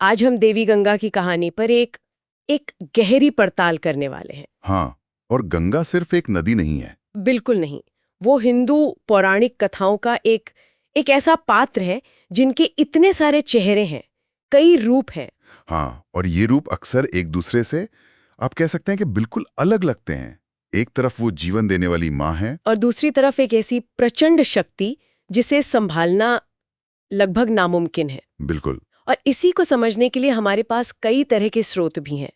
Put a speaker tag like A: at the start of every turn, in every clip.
A: आज हम देवी गंगा की कहानी पर एक गहरी पड़ताल करने वाले हैं।
B: हाँ, और गंगा सिर्फ एक नदी नहीं है।
A: बिल्कुल नहीं। वो हिंदू पौराणिक कथाओं का एक ऐसा पात्र है जिनके इतने सारे चेहरे हैं, कई रूप हैं।
B: हाँ, और ये रूप अक्सर एक दूसरे से आप कह सकते हैं कि बिल्कुल अलग लगते हैं। एक तरफ वो जीवन देने वाली माँ है।
A: और दूसरी तरफ एक ऐसी प्रचंड शक्ति जिसे संभालना लगभग नामुमकिन है।
B: बिल्कुल।
A: और इसी को समझने के लिए हमारे पास कई तरह के स्रोत भी हैं।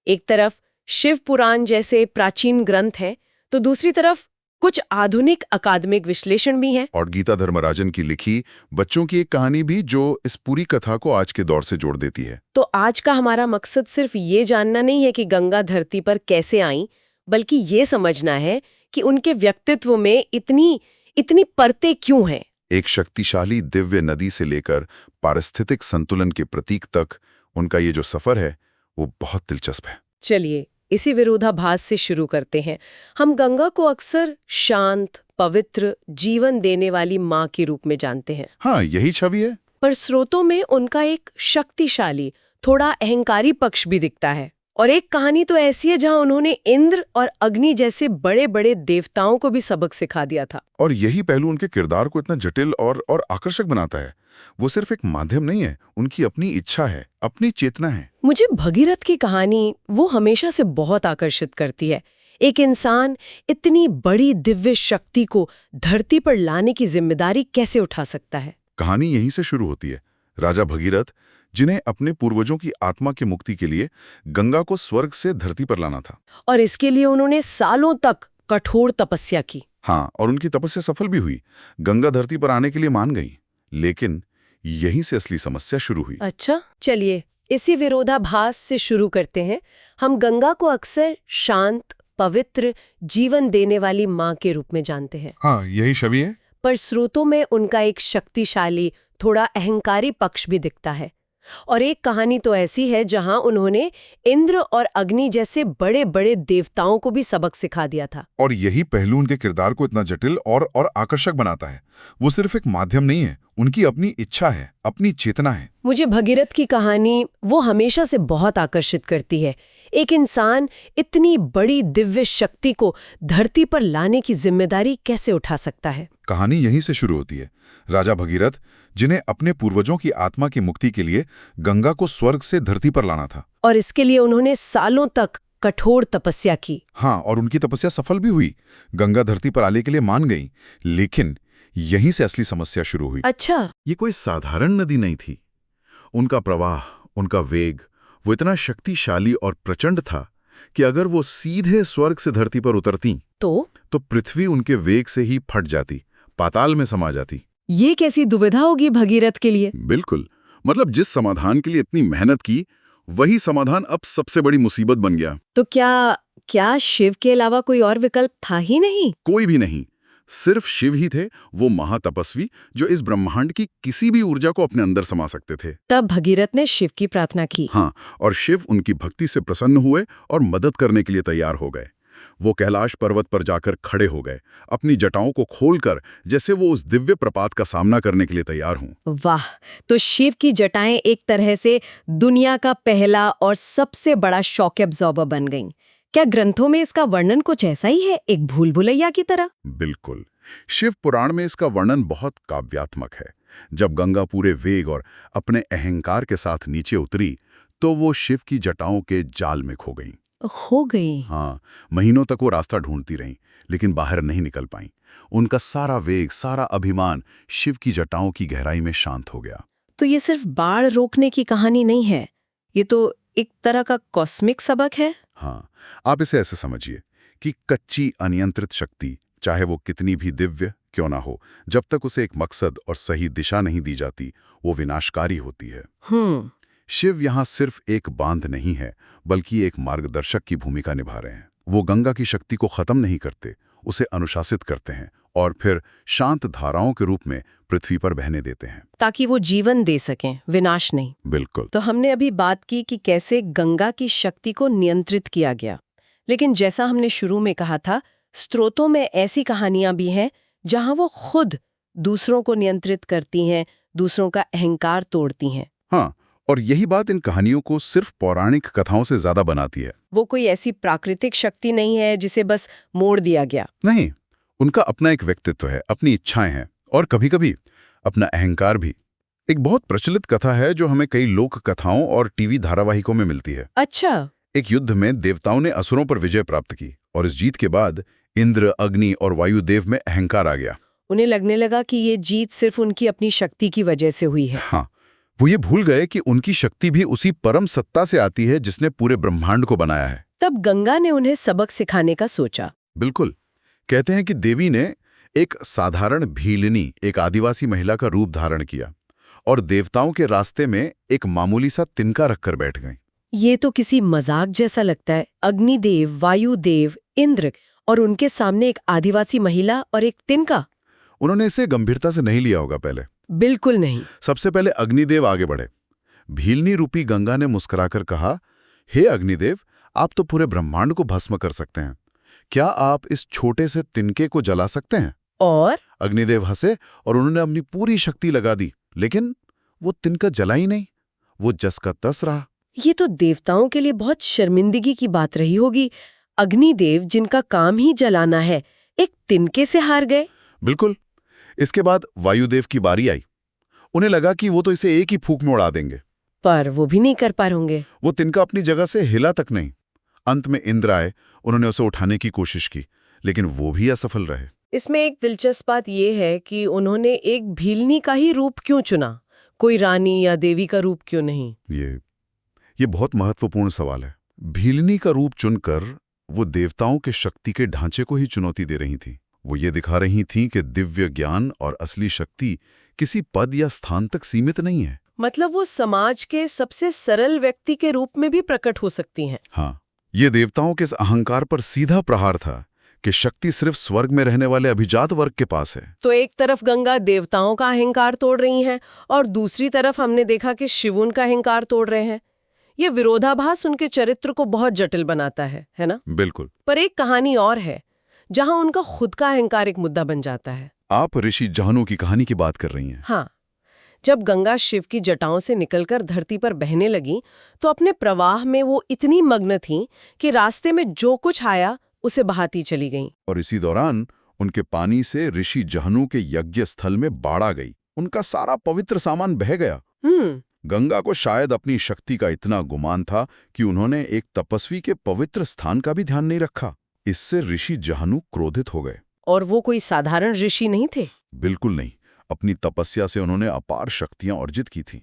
A: एक तरफ शिव पुराण जैसे प्राचीन ग्रंथ हैं, तो दूसरी तरफ कुछ आधुनिक अकादमिक विश्लेषण भी हैं।
B: और गीता धर्मराजन की लिखी बच्चों की एक कहानी भी जो इस पूरी कथा को आज के दौर से जोड़ देती है।
A: तो आज का हमारा मकसद सिर्फ ये जानना नहीं है कि गंगा धरती पर कैसे आई, बल्कि ये समझना है कि उनके व्यक्तित्व में इतनी परतें क्यों हैं।
B: एक शक्तिशाली दिव्य नदी से लेकर पारिस्थितिक संतुलन के प्रतीक तक उनका ये जो सफर है वो बहुत दिलचस्प है।
A: चलिए इसी विरोधाभास से शुरू करते हैं। हम गंगा को अक्सर शांत, पवित्र, जीवन देने वाली माँ के रूप में जानते हैं।
B: हाँ, यही छवि है।
A: पर स्रोतों में उनका एक शक्तिशाली, थोड़ा अहंकारी पक्ष भी दिखता है। और एक कहानी तो ऐसी है जहां उन्होंने इंद्र और अग्नि जैसे बड़े बड़े देवताओं को भी सबक सिखा दिया था।
B: और यही पहलू उनके किरदार को इतना जटिल और आकर्षक बनाता है। वो सिर्फ एक माध्यम नहीं है, उनकी अपनी इच्छा है, अपनी चेतना है।
A: मुझे भगीरथ की कहानी वो हमेशा से बहुत आकर्षित करती है। एक इंसान इतनी बड़ी दिव्य शक्ति को धरती पर लाने की जिम्मेदारी कैसे उठा सकता है?
B: कहानी यहीं से शुरू होती है। राजा भगीरथ, जिन्हें अपने पूर्वजों की आत्मा की मुक्ति के लिए गंगा को स्वर्ग से धरती पर लाना था।
A: और इसके लिए उन्होंने सालों तक कठोर तपस्या की।
B: हाँ, और उनकी तपस्या सफल भी हुई। गंगा धरती पर आने के लिए मान गई। लेकिन यहीं से असली समस्या शुरू हुई।
A: अच्छा, चलिए इसी विरोधाभास से शुरू करते हैं। हम गंगा को अक्सर शांत, पवित्र, जीवन देने वाली माँ के रूप में जानते हैं।
B: हाँ, यही छवि है।
A: पर स्रोतों में उनका एक शक्तिशाली, थोड़ा अहंकारी पक्ष भी दिखता है। और एक कहानी तो ऐसी है जहां उन्होंने इंद्र और अग्नि जैसे बड़े बड़े देवताओं को भी सबक सिखा दिया था।
B: और यही पहलू उनके किरदार को इतना जटिल और आकर्षक बनाता है। वो सिर्फ एक माध्यम नहीं है, उनकी अपनी इच्छा है, अपनी चेतना है।
A: मुझे भगीरथ की कहानी वो हमेशा से बहुत आकर्षित करती है। एक इंसान इतनी बड़ी दिव्य शक्ति को धरती पर लाने की जिम्मेदारी कैसे उठा सकता है?
B: कहानी यहीं से शुरू होती है। राजा भगीरथ, जिन्हें अपने पूर्वजों की आत्मा की मुक्ति के लिए गंगा को स्वर्ग से धरती पर लाना था।
A: और इसके लिए उन्होंने सालों तक कठोर तपस्या की।
B: हाँ, और उनकी तपस्या सफल भी हुई। गंगा धरती पर आने के लिए मान गई। लेकिन यहीं से असली समस्या शुरू हुई।
A: अच्छा,
B: ये कोई साधारण नदी नहीं थी। उनका प्रवाह, उनका वेग, वो इतना शक्तिशाली और प्रचंड था कि अगर वो सीधे स्वर्ग से धरती पर उतरती तो पृथ्वी उनके वेग से ही फट जाती, पाताल में समा जाती।
A: ये कैसी दुविधा होगी भगीरथ के लिए?
B: बिल्कुल। मतलब जिस समाधान के लिए इतनी मेहनत की, वही समाधान अब सबसे बड़ी मुसीबत बन गया।
A: तो क्या शिव के अलावा कोई और विकल्प था ही नहीं?
B: कोई भी नहीं, सिर्फ शिव ही थे, वो महातपस्वी जो इस ब्रह्मांड की किसी भी ऊर्जा को अपने अंदर समा सकते थे।
A: तब भगीरथ ने शिव की प्रार्थना की।
B: हाँ, और शिव उनकी भक्ति से प्रसन्न हुए और मदद करने के लिए तैयार हो गए। वो कैलाश पर्वत पर जाकर खड़े हो गए, अपनी जटाओं को खोलकर, जैसे वो उस दिव्य प्रपात का सामना करने के लिए तैयार हों।
A: वाह! तो शिव की जटाएं एक तरह से दुनिया का पहला और सबसे बड़ा शॉक एब्जॉर्बर बन गईं। क्या ग्रंथों में इसका वर्णन कुछ ऐसा ही है, एक भूल भुलैया की तरह?
B: बिल्कुल। शिव पुराण में इसका वर्णन बहुत काव्यात्मक है। जब गंगा पूरे वेग और अपने अहंकार के साथ नीचे उतरी, तो वो शिव की जटाओं के जाल में खो गईं। हाँ, महीनों तक वो रास्ता ढूंढती रहीं, लेकिन बाहर नहीं निकल पाईं। उनका सारा वेग, सारा अभिमान शिव की जटाओं की गहराई में शांत हो गया।
A: तो ये सिर्फ बाढ़ रोकने की कहानी नहीं है, ये तो एक तरह का कॉस्मिक सबक है।
B: हाँ, आप इसे ऐसे समझिए कि कच्ची अनियंत्रित शक्ति, चाहे वो कितनी भी दिव्य क्यों ना हो, जब तक उसे एक मकसद और सही दिशा नहीं दी जाती, वो विनाशकारी होती है। शिव यहाँ सिर्फ एक बांध नहीं है, बल्कि एक मार्गदर्शक की भूमिका निभा रहे हैं। वो गंगा की शक्ति को खत्म नहीं करते, उसे अनुशासित करते हैं और फिर शांत धाराओं के रूप में पृथ्वी पर बहने देते हैं,
A: ताकि वो जीवन दे सकें, विनाश नहीं।
B: बिल्कुल।
A: तो हमने अभी बात की कि कैसे गंगा की शक्ति को नियंत्रित किया गया, लेकिन जैसा हमने शुरू में कहा था, स्रोतों में ऐसी कहानियां भी हैं जहां वो खुद दूसरों को नियंत्रित करती हैं, दूसरों का अहंकार तोड़ती हैं।
B: हाँ, और यही बात इन कहानियों को सिर्फ पौराणिक कथाओं से ज्यादा बनाती है।
A: वो कोई ऐसी प्राकृतिक शक्ति नहीं है जिसे बस मोड़ दिया गया।
B: नहीं, उनका अपना एक व्यक्तित्व है, अपनी इच्छाएं हैं और कभी-कभी अपना अहंकार भी। एक बहुत प्रचलित कथा है जो हमें कई लोक कथाओं और टीवी धारावाहिकों में मिलती है।
A: अच्छा।
B: एक युद्ध में देवताओं ने असुरों पर विजय प्राप्त की और इस जीत के बाद इंद्र, अग्नि और वायुदेव में अहंकार आ गया।
A: उन्हें लगने लगा कि ये जीत सिर्फ उनकी अपनी शक्ति की वजह से हुई है।
B: हाँ, वो ये भूल गए कि उनकी शक्ति भी उसी परम सत्ता से आती है जिसने पूरे ब्रह्मांड को बनाया है।
A: तब गंगा ने उन्हें सबक सिखाने का सोचा।
B: बिल्कुल। कहते हैं कि देवी ने एक साधारण भीलनी, एक आदिवासी महिला का रूप धारण किया और देवताओं के रास्ते में एक मामूली सा तिनका रखकर बैठ गई।
A: ये तो किसी मजाक जैसा लगता है। अग्निदेव, वायुदेव, इंद्र और उनके सामने एक आदिवासी महिला और एक तिनका।
B: उन्होंने इसे गंभीरता से नहीं लिया होगा पहले।
A: बिल्कुल नहीं।
B: सबसे पहले अग्निदेव आगे बढ़े। भीलनी रूपी गंगा ने मुस्कुराकर कहा, हे अग्निदेव, आप तो पूरे ब्रह्मांड को भस्म कर सकते हैं। क्या आप इस छोटे से तिनके को जला सकते हैं?
A: और
B: अग्निदेव हंसे और उन्होंने अपनी पूरी शक्ति लगा दी, लेकिन वो तिनका जला ही नहीं। वो जस का तस रहा।
A: ये तो देवताओं के लिए बहुत शर्मिंदगी की बात रही होगी। अग्निदेव, जिनका काम ही जलाना है, एक तिनके से हार गए।
B: बिल्कुल। इसके बाद वायुदेव की बारी आई। उन्हें लगा कि वो तो इसे एक ही फूंक में उड़ा देंगे,
A: पर वो भी नहीं कर पा होंगे।
B: वो तिनका अपनी जगह से हिला तक नहीं। अंत में इंद्र आए, उन्होंने उसे उठाने की कोशिश की, लेकिन वो भी असफल रहे।
A: इसमें एक दिलचस्प बात यह है कि उन्होंने एक भीलनी का ही रूप क्यों चुना, कोई रानी या देवी का रूप क्यों नहीं?
B: ये बहुत महत्वपूर्ण सवाल है। भीलनी का रूप चुनकर वो देवताओं के शक्ति के ढांचे को ही चुनौती दे रही थी। वो ये दिखा रही थीं कि दिव्य ज्ञान और असली शक्ति किसी पद या स्थान तक सीमित नहीं है।
A: मतलब वो समाज के सबसे सरल व्यक्ति के रूप में भी प्रकट हो सकती हैं।
B: हाँ, ये देवताओं के इस अहंकार पर सीधा प्रहार था कि शक्ति सिर्फ स्वर्ग में रहने वाले अभिजात वर्ग के पास है।
A: तो एक तरफ गंगा देवताओं का अहंकार तोड़ रही हैं और दूसरी तरफ हमने देखा कि शिव उनका अहंकार तोड़ रहे हैं। ये विरोधाभास उनके चरित्र को बहुत जटिल बनाता है ना?
B: बिल्कुल।
A: पर एक कहानी और है जहां उनका खुद का अहंकार एक मुद्दा बन जाता है।
B: आप ऋषि जहनु की कहानी की बात कर रही हैं।
A: हाँ, जब गंगा शिव की जटाओं से निकलकर धरती पर बहने लगी तो अपने प्रवाह में वो इतनी मग्न थीं कि रास्ते में जो कुछ आया उसे बहाती चली गईं।
B: और इसी दौरान उनके पानी से ऋषि जहनु के यज्ञ स्थल में बाढ़ आ गई। उनका सारा पवित्र सामान बह गया। गंगा को शायद अपनी शक्ति का इतना गुमान था कि उन्होंने एक तपस्वी के पवित्र स्थान का भी ध्यान नहीं रखा। इससे ऋषि जहनु क्रोधित हो गए।
A: और वो कोई साधारण ऋषि नहीं थे।
B: बिल्कुल नहीं। अपनी तपस्या से उन्होंने अपार शक्तियां अर्जित की थीं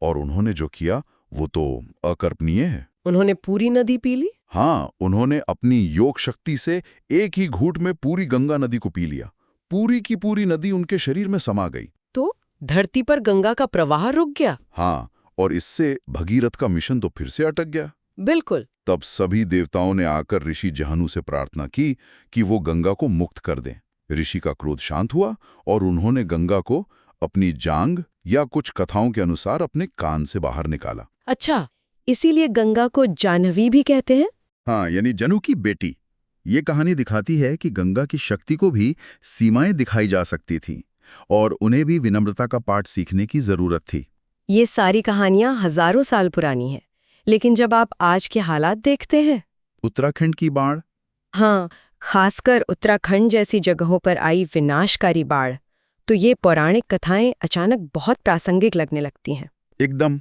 B: और उन्होंने जो किया वो तो अकल्पनीय है।
A: उन्होंने पूरी नदी पी ली।
B: हाँ, उन्होंने अपनी योग शक्ति से एक ही घूंट में पूरी गंगा नदी को पी लिया। पूरी की पूरी नदी उनके शरीर में समा गई।
A: तो धरती पर गंगा का प्रवाह रुक गया।
B: हाँ, और इससे भगीरथ का मिशन तो फिर से अटक गया।
A: बिल्कुल।
B: तब सभी देवताओं ने आकर ऋषि जहनु से प्रार्थना की कि वो गंगा को मुक्त कर दें। ऋषि का क्रोध शांत हुआ और उन्होंने गंगा को अपनी जांघ या कुछ कथाओं के अनुसार अपने कान से बाहर निकाला।
A: अच्छा, इसीलिए गंगा को जाह्नवी भी कहते हैं।
B: हाँ, यानी जनु की बेटी। ये कहानी दिखाती है कि गंगा की शक्ति को भी सीमाएं दिखाई जा सकती थीं और उन्हें भी विनम्रता का पाठ सीखने की जरूरत थी।
A: ये सारी कहानियां हजारों साल पुरानी हैं, लेकिन जब आप आज के हालात देखते हैं,
B: उत्तराखंड की बाढ़,
A: हाँ, खासकर उत्तराखंड जैसी जगहों पर आई विनाशकारी बाढ़, तो ये पौराणिक कथाएं अचानक बहुत प्रासंगिक लगने लगती हैं।
B: एकदम।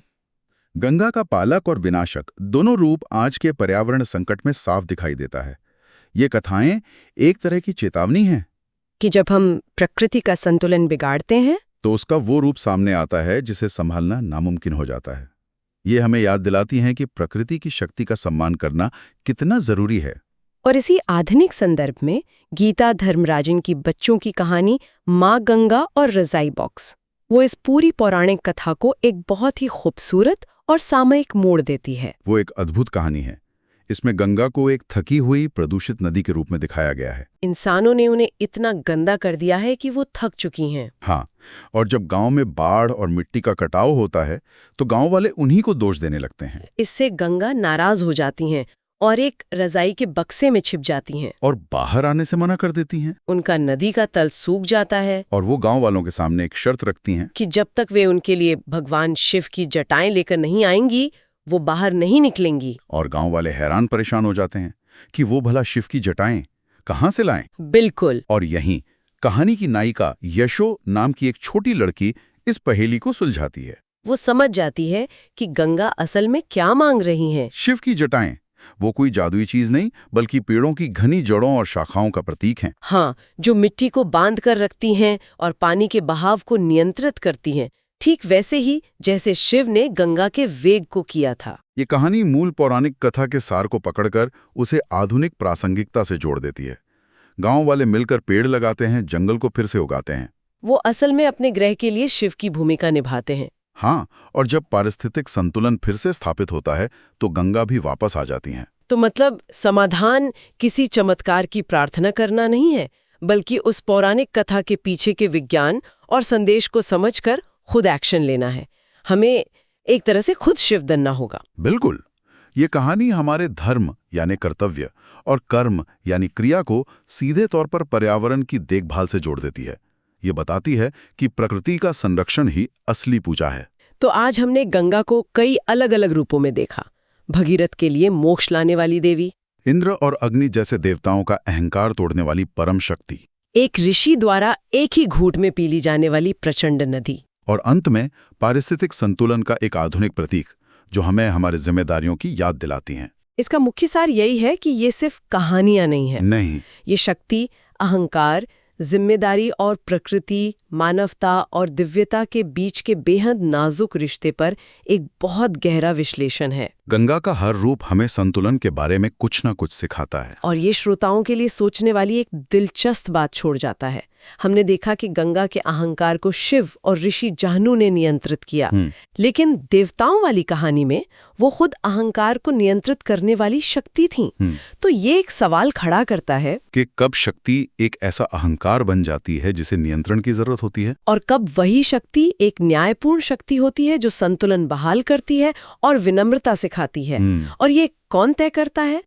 B: गंगा का पालक और विनाशक दोनों रूप आज के पर्यावरण संकट में साफ दिखाई देता है। ये कथाएं एक तरह की चेतावनी हैं
A: कि जब हम प्रकृति का संतुलन बिगाड़ते हैं
B: तो उसका वो रूप सामने आता है जिसे संभालना नामुमकिन हो जाता है। ये हमें याद दिलाती हैं कि प्रकृति की शक्ति का सम्मान करना कितना जरूरी है।
A: और इसी आधुनिक संदर्भ में गीता धर्मराजन की बच्चों की कहानी माँ गंगा और रजाई बॉक्स, वो इस पूरी पौराणिक कथा को एक बहुत ही खूबसूरत और सामयिक मोड़ देती है।
B: वो एक अद्भुत कहानी है। इसमें गंगा को एक थकी हुई प्रदूषित नदी के रूप में दिखाया गया है।
A: इंसानों ने उन्हें इतना गंदा कर दिया है कि वो थक चुकी हैं।
B: हाँ, और जब गांव में बाढ़ और मिट्टी का कटाव होता है तो गांव वाले उन्हीं को दोष देने लगते हैं।
A: इससे गंगा नाराज हो जाती हैं और एक रजाई के बक्से में छिप जाती हैं।
B: और बाहर आने से मना कर देती हैं।
A: उनका नदी का तल सूख जाता है
B: और वो गांव वालों के सामने एक शर्त रखती हैं
A: कि जब तक वे उनके लिए भगवान शिव की जटाएं लेकर नहीं आएंगी वो बाहर नहीं निकलेंगी।
B: और गांव वाले हैरान परेशान हो जाते हैं कि वो भला शिव की जटाएं कहाँ से लाएं।
A: बिल्कुल।
B: और यहीं कहानी की नायिका यशो नाम की एक छोटी लड़की इस पहेली को सुलझाती है।
A: वो समझ जाती है कि गंगा असल में क्या मांग रही हैं।
B: शिव की जटाएं वो कोई जादुई चीज नहीं बल्कि पेड़ों की घनी जड़ों और शाखाओं का प्रतीक हैं।
A: हाँ, जो मिट्टी को बांध कर रखती हैं और पानी के बहाव को नियंत्रित करती हैं, ठीक वैसे ही जैसे शिव ने गंगा के वेग को किया था।
B: ये कहानी मूल पौराणिक कथा के सार को पकड़कर उसे आधुनिक प्रासंगिकता से जोड़ देती है। गांव वाले मिलकर पेड़ लगाते हैं, जंगल को फिर से उगाते हैं।
A: वो असल में अपने ग्रह के लिए शिव की भूमिका निभाते हैं।
B: हाँ, और जब पारिस्थितिक संतुलन फिर से स्थापित होता है तो गंगा भी वापस आ जाती हैं।
A: तो मतलब समाधान किसी चमत्कार की प्रार्थना करना नहीं है, बल्कि उस पौराणिक कथा के पीछे के विज्ञान और संदेश को समझकर खुद एक्शन लेना है। हमें एक तरह से खुद शिव बनना होगा।
B: बिल्कुल। ये कहानी हमारे धर्म यानी कर्तव्य और कर्म यानी क्रिया को सीधे तौर पर पर्यावरण की देखभाल से जोड़ देती है। ये बताती है कि प्रकृति का संरक्षण ही असली पूजा है।
A: तो आज हमने गंगा को कई अलग अलग रूपों में देखा। भगीरथ के लिए मोक्ष लाने वाली देवी,
B: इंद्र और अग्नि जैसे देवताओं का अहंकार तोड़ने वाली परम शक्ति,
A: एक ऋषि द्वारा एक ही घूंट में पी ली जाने वाली प्रचंड नदी,
B: और अंत में पारिस्थितिक संतुलन का एक आधुनिक प्रतीक जो हमें हमारी जिम्मेदारियों की याद दिलाती हैं।
A: इसका मुख्य सार यही है कि ये सिर्फ कहानियां नहीं है।
B: नहीं,
A: ये शक्ति, अहंकार, जिम्मेदारी और प्रकृति, मानवता और दिव्यता के बीच के बेहद नाजुक रिश्ते पर एक बहुत गहरा विश्लेषण है।
B: गंगा का हर रूप हमें संतुलन के बारे में कुछ न कुछ सिखाता है।
A: और ये श्रोताओं के लिए सोचने वाली एक दिलचस्प बात छोड़ जाता है। हमने देखा कि गंगा के अहंकार को शिव और ऋषि जाहनु ने नियंत्रित किया, लेकिन देवताओं वाली कहानी में वो खुद अहंकार को नियंत्रित करने वाली शक्ति थीं। तो ये एक सवाल खड़ा करता है
B: कि कब शक्ति एक ऐसा अहंकार बन जाती है जिसे नियंत्रण की जरूरत होती है,
A: और कब वही शक्ति एक न्यायपूर्ण शक्ति होती है जो संतुलन बहाल करती है और विनम्रता सिखाती है। और ये कौन तय करता है?